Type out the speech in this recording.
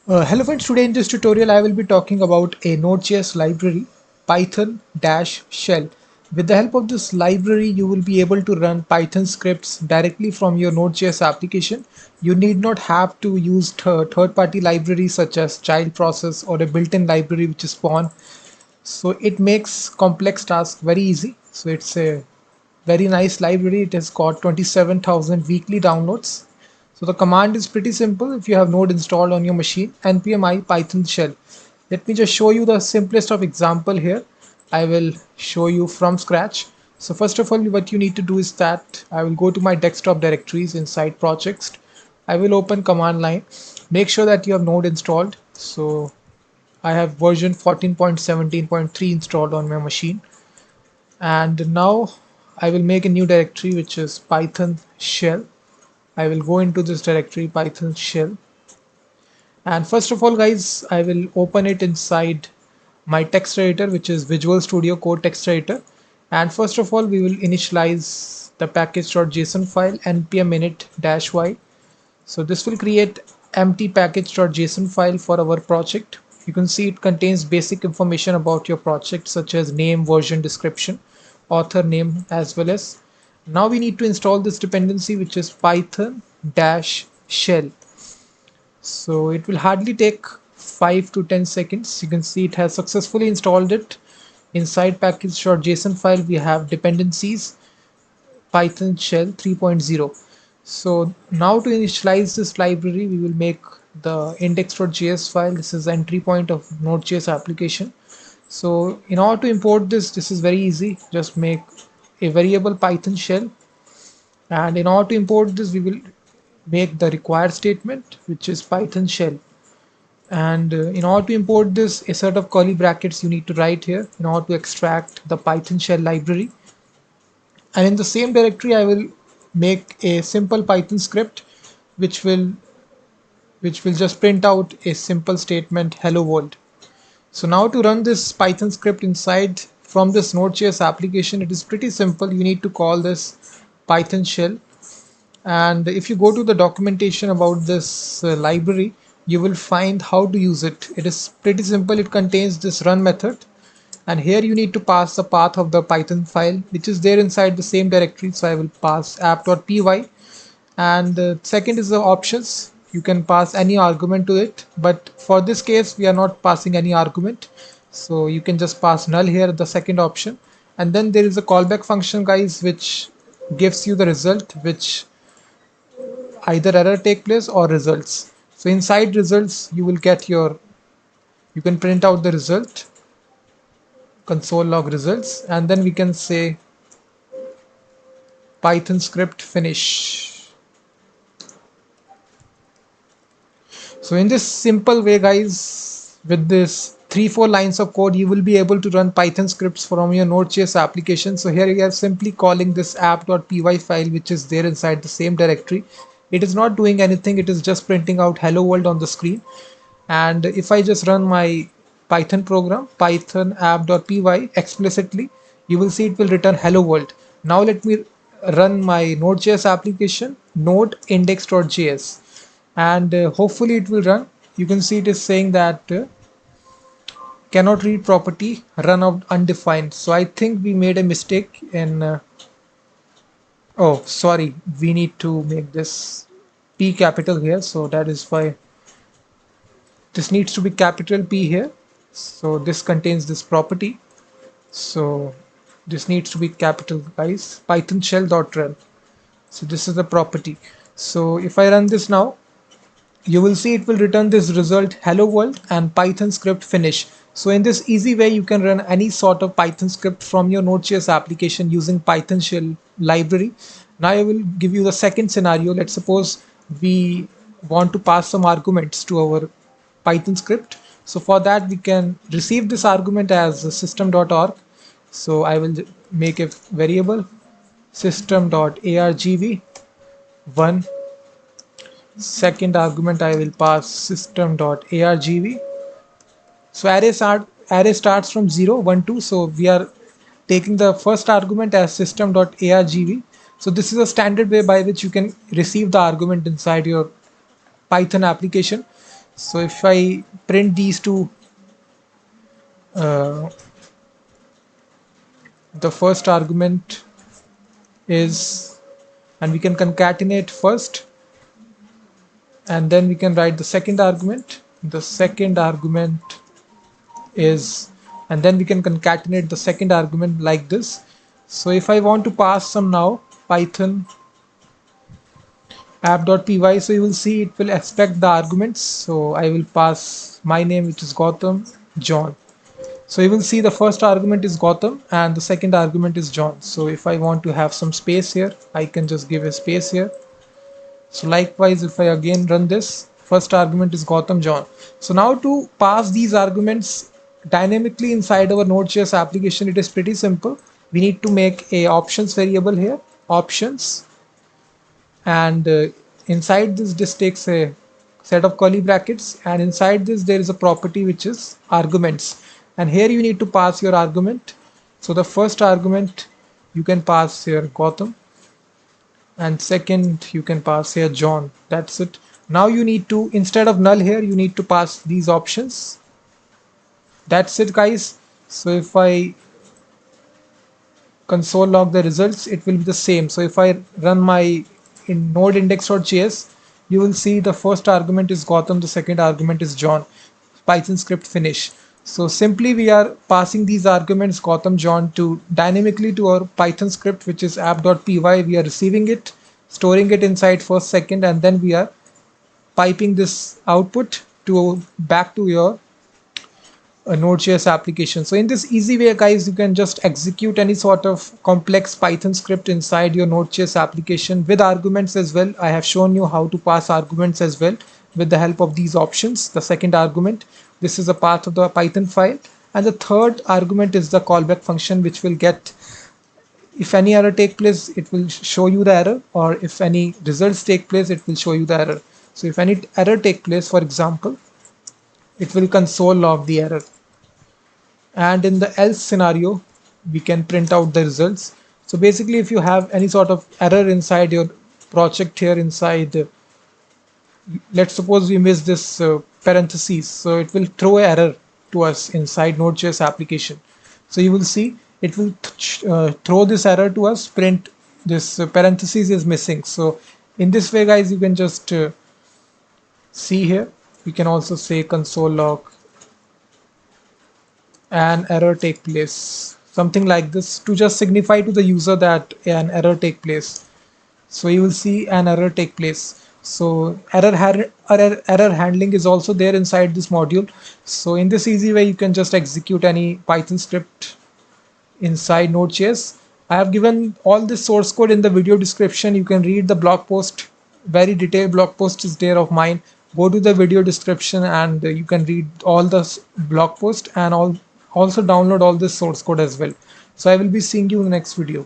Hello friends, today in this tutorial I will be talking about a Node.js library, Python-shell. With the help of this library, you will be able to run Python scripts directly from your Node.js application. You need not have to use third-party libraries such as child process or a built-in library which is Spawn. So it makes complex tasks very easy. So it's a very nice library. It has got 27,000 weekly downloads. So the command is pretty simple. If you have Node installed on your machine, npm i python shell. Let me just show you the simplest of example here. I will show you from scratch. So first of all, what you need to do is that I will go to my desktop directories inside projects. I will open command line. Make sure that you have Node installed. So I have version 14.17.3 installed on my machine. And now I will make a new directory which is Python shell. I will go into this directory Python shell. And first of all, guys, I will open it inside my text editor, which is Visual Studio Code text editor. And first of all, we will initialize the package.json file npm init-y. So this will create empty package.json file for our project. You can see it contains basic information about your project such as name, version, description, author name, as well as now we need to install this dependency which is python dash shell. So it will hardly take 5 to 10 seconds. You can see it has successfully installed it. Inside package.json file we have dependencies Python shell 3.0. So now to initialize this library, we will make the index.js file. This is the entry point of Node.js application. So in order to import this, this is very easy. Just make a variable Python shell. And in order to import this, we will make the required statement, which is Python shell. And in order to import this, a set of curly brackets you need to write here in order to extract the Python shell library. And in the same directory I will make a simple Python script which will just print out a simple statement hello world. So now to run this Python script inside from this Node.js application, it is pretty simple. You need to call this Python shell, and if you go to the documentation about this library, you will find how to use it. It is pretty simple. It contains this run method, and here you need to pass the path of the Python file which is there inside the same directory. So I will pass app.py, and second is the options. You can pass any argument to it, but for this case we are not passing any argument, so you can just pass null here, the second option. And then there is a callback function, guys, which gives you the result, which either error take place or results. So inside results you will get your, you can print out the result, console log results, and then we can say Python script finish. So in this simple way, guys, with this 3-4 lines of code, you will be able to run Python scripts from your Node.js application. So here you are simply calling this app.py file, which is there inside the same directory. It is not doing anything. It is just printing out hello world on the screen. And if I just run my Python program, Python app.py explicitly, you will see it will return hello world. Now let me run my Node.js application, node index.js, and hopefully it will run. You can see it is saying that cannot read property, run out undefined. So I think we made a mistake in oh sorry, we need to make this P capital here, so that is why this needs to be capital P here. So this contains this property, so this needs to be capital, guys. Python shell.run. So this is the property. So if I run this now, you will see it will return this result hello world and Python script finish. So in this easy way, you can run any sort of Python script from your Node.js application using Python shell library. Now I will give you the second scenario. Let's suppose we want to pass some arguments to our Python script. So for that, we can receive this argument as system.arg. So I will make a variable system.argv. One second argument I will pass system.argv. So array starts from 0, 1, 2. So we are taking the first argument as system.argv. So this is a standard way by which you can receive the argument inside your Python application. So if I print these two, uh, the first argument is, and we can concatenate first, and then we can write the second argument. The second argument is, and then we can concatenate the second argument like this. So if I want to pass some now, Python app.py, so you will see it will expect the arguments. So I will pass my name, which is Gautam, John. So you will see the first argument is Gautam and the second argument is John. So if I want to have some space here, I can just give a space here. So likewise, if I again run this, first argument is Gautam, John. So now to pass these arguments dynamically inside our Node.js application, it is pretty simple. We need to make a options variable here, options, and inside this takes a set of curly brackets, and inside this there is a property which is arguments, and here you need to pass your argument. So the first argument you can pass here Gautam, and second you can pass here John. That's it. Now you need to, instead of null here, you need to pass these options. That's it, guys. So if I console log the results, it will be the same. So if I run my in node index.js, you will see the first argument is Gautam, the second argument is John. Python script finish. So simply we are passing these arguments Gautam, John to dynamically to our Python script, which is app.py. We are receiving it, storing it inside first, second, and then we are piping this output to back to your a Node.js application. So in this easy way, guys, you can just execute any sort of complex Python script inside your Node.js application with arguments as well. I have shown you how to pass arguments as well with the help of these options. The second argument, this is a part of the Python file. And the third argument is the callback function, which will get, if any error take place, it will show you the error, or if any results take place, it will show you the error. So if any error take place, for example, it will console log the error. And in the else scenario, we can print out the results. So basically, if you have any sort of error inside your project here inside, let's suppose we miss this parentheses, so it will throw an error to us inside Node.js application. So you will see it will throw this error to us, print this parentheses is missing. So in this way, guys, you can just see here. We can also say console log an error take place, something like this, to just signify to the user that an error take place. So you will see an error take place. So error handling is also there inside this module. So in this easy way, you can just execute any Python script inside Node.js. I have given all this source code in the video description. You can read the blog post, very detailed blog post is there of mine. Go to the video description and you can read all the blog post and also download all this source code as well. So I will be seeing you in the next video.